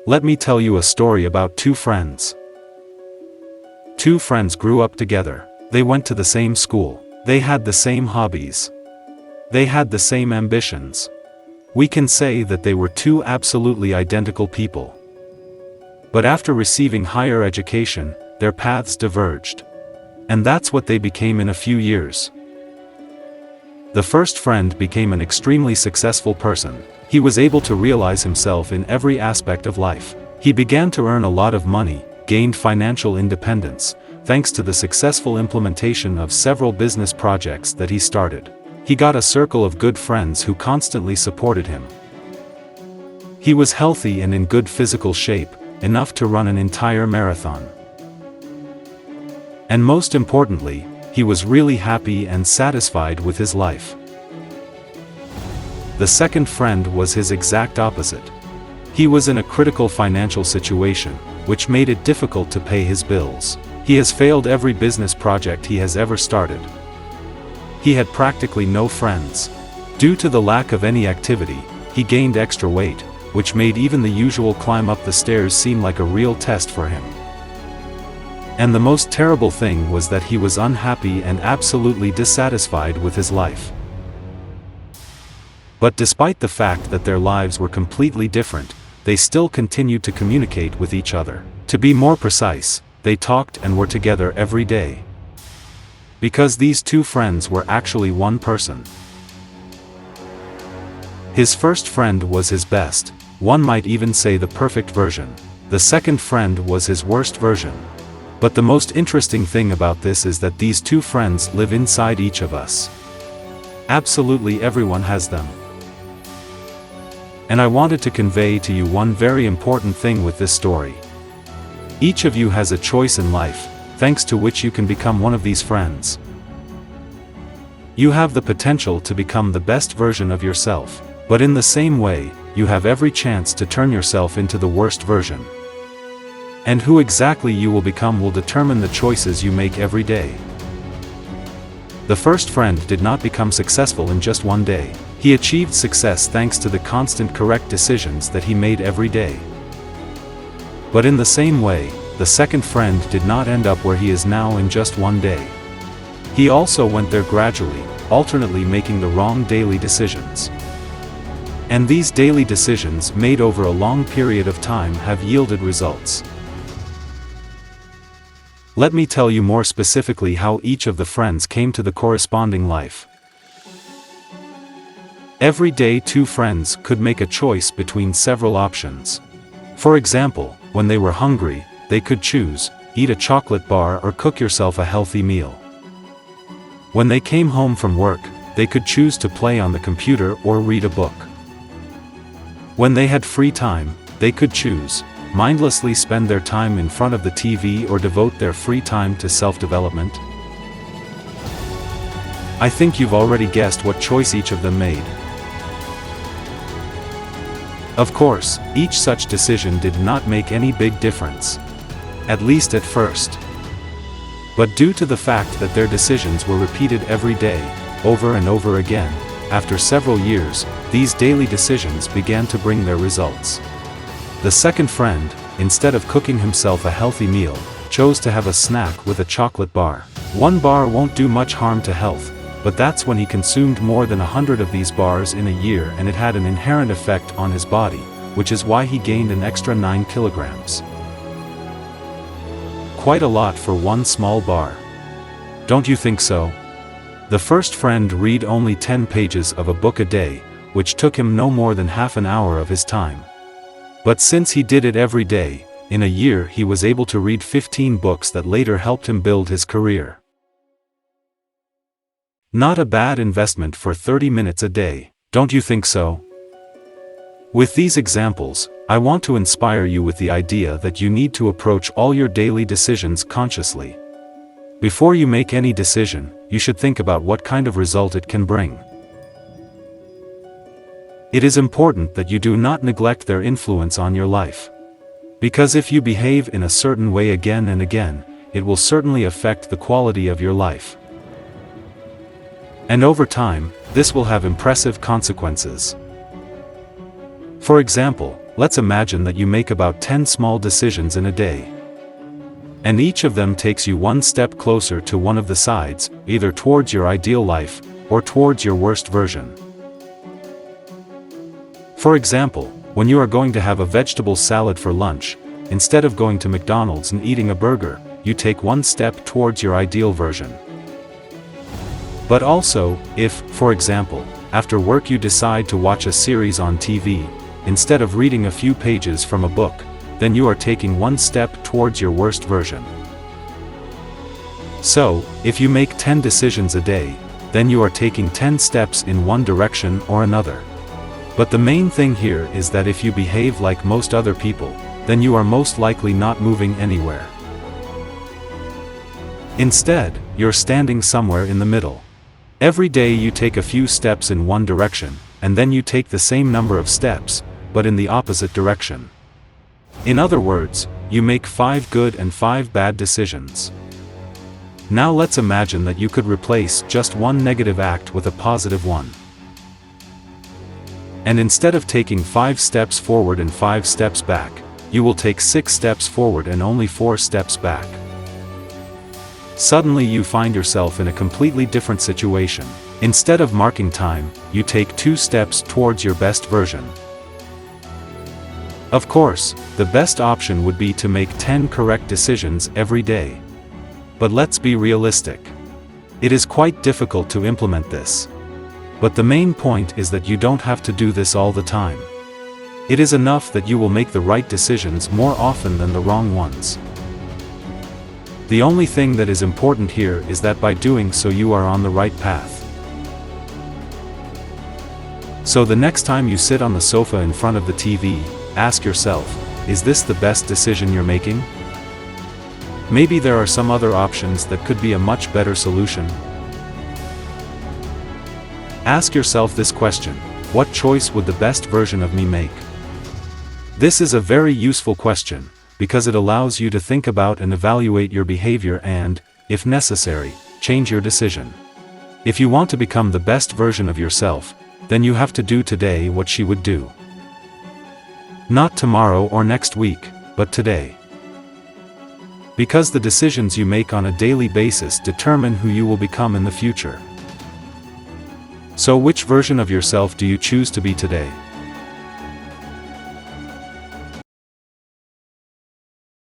Let me tell you a story about two friends. Two friends grew up together. They went to the same school. They had the same hobbies. They had the same ambitions. We can say that they were two absolutely identical people. But after receiving higher education, their paths diverged. And that's what they became in a few years. The first friend became an extremely successful person. He was able to realize himself in every aspect of life. He began to earn a lot of money, gained financial independence, thanks to the successful implementation of several business projects that he started. He got a circle of good friends who constantly supported him. He was healthy and in good physical shape, enough to run an entire marathon. And most importantly, he was really happy and satisfied with his life. The second friend was his exact opposite. He was in a critical financial situation, which made it difficult to pay his bills. He has failed every business project he has ever started. He had practically no friends. Due to the lack of any activity, he gained extra weight, which made even the usual climb up the stairs seem like a real test for him. And the most terrible thing was that he was unhappy and absolutely dissatisfied with his life. But despite the fact that their lives were completely different, they still continued to communicate with each other. To be more precise, they talked and were together every day. Because these two friends were actually one person. His first friend was his best, one might even say the perfect version. The second friend was his worst version. But the most interesting thing about this is that these two friends live inside each of us. Absolutely everyone has them. And I wanted to convey to you one very important thing with this story. Each of you has a choice in life, thanks to which you can become one of these friends. You have the potential to become the best version of yourself, but in the same way, you have every chance to turn yourself into the worst version. And who exactly you will become will determine the choices you make every day. The first friend did not become successful in just one day. He achieved success thanks to the constant correct decisions that he made every day. But in the same way, the second friend did not end up where he is now in just one day. He also went there gradually, alternately making the wrong daily decisions. And these daily decisions made over a long period of time have yielded results. Let me tell you more specifically how each of the friends came to the corresponding life. Every day two friends could make a choice between several options. For example, when they were hungry, they could choose, eat a chocolate bar or cook yourself a healthy meal. When they came home from work, they could choose to play on the computer or read a book. When they had free time, they could choose, mindlessly spend their time in front of the TV or devote their free time to self-development. I think you've already guessed what choice each of them made. Of course, each such decision did not make any big difference. At least at first. But due to the fact that their decisions were repeated every day, over and over again, after several years, these daily decisions began to bring their results. The second friend, instead of cooking himself a healthy meal, chose to have a snack with a chocolate bar. One bar won't do much harm to health, but that's when he consumed more than 100 of these bars in a year, and it had an inherent effect on his body, which is why he gained an extra 9 kilograms. Quite a lot for one small bar. Don't you think so? The first friend read only 10 pages of a book a day, which took him no more than half an hour of his time. But since he did it every day, in a year he was able to read 15 books that later helped him build his career. Not a bad investment for 30 minutes a day, don't you think so? With these examples, I want to inspire you with the idea that you need to approach all your daily decisions consciously. Before you make any decision, you should think about what kind of result it can bring. It is important that you do not neglect their influence on your life. Because if you behave in a certain way again and again, it will certainly affect the quality of your life. And over time, this will have impressive consequences. For example, let's imagine that you make about 10 small decisions in a day. And each of them takes you one step closer to one of the sides, either towards your ideal life, or towards your worst version. For example, when you are going to have a vegetable salad for lunch, instead of going to McDonald's and eating a burger, you take one step towards your ideal version. But also, if, for example, after work you decide to watch a series on TV, instead of reading a few pages from a book, then you are taking one step towards your worst version. So, if you make 10 decisions a day, then you are taking 10 steps in one direction or another. But the main thing here is that if you behave like most other people, then you are most likely not moving anywhere. Instead, you're standing somewhere in the middle. Every day you take a few steps in one direction, and then you take the same number of steps, but in the opposite direction. In other words, you make 5 good and 5 bad decisions. Now let's imagine that you could replace just one negative act with a positive one. And instead of taking 5 steps forward and 5 steps back, you will take 6 steps forward and only 4 steps back. Suddenly you find yourself in a completely different situation. Instead of marking time, you take 2 steps towards your best version. Of course, the best option would be to make 10 correct decisions every day. But let's be realistic. It is quite difficult to implement this. But the main point is that you don't have to do this all the time. It is enough that you will make the right decisions more often than the wrong ones. The only thing that is important here is that by doing so you are on the right path. So the next time you sit on the sofa in front of the TV, ask yourself, is this the best decision you're making? Maybe there are some other options that could be a much better solution. Ask yourself this question: what choice would the best version of me make? This is a very useful question, because it allows you to think about and evaluate your behavior and, if necessary, change your decision. If you want to become the best version of yourself, then you have to do today what she would do. Not tomorrow or next week, but today. Because the decisions you make on a daily basis determine who you will become in the future. So which version of yourself do you choose to be today?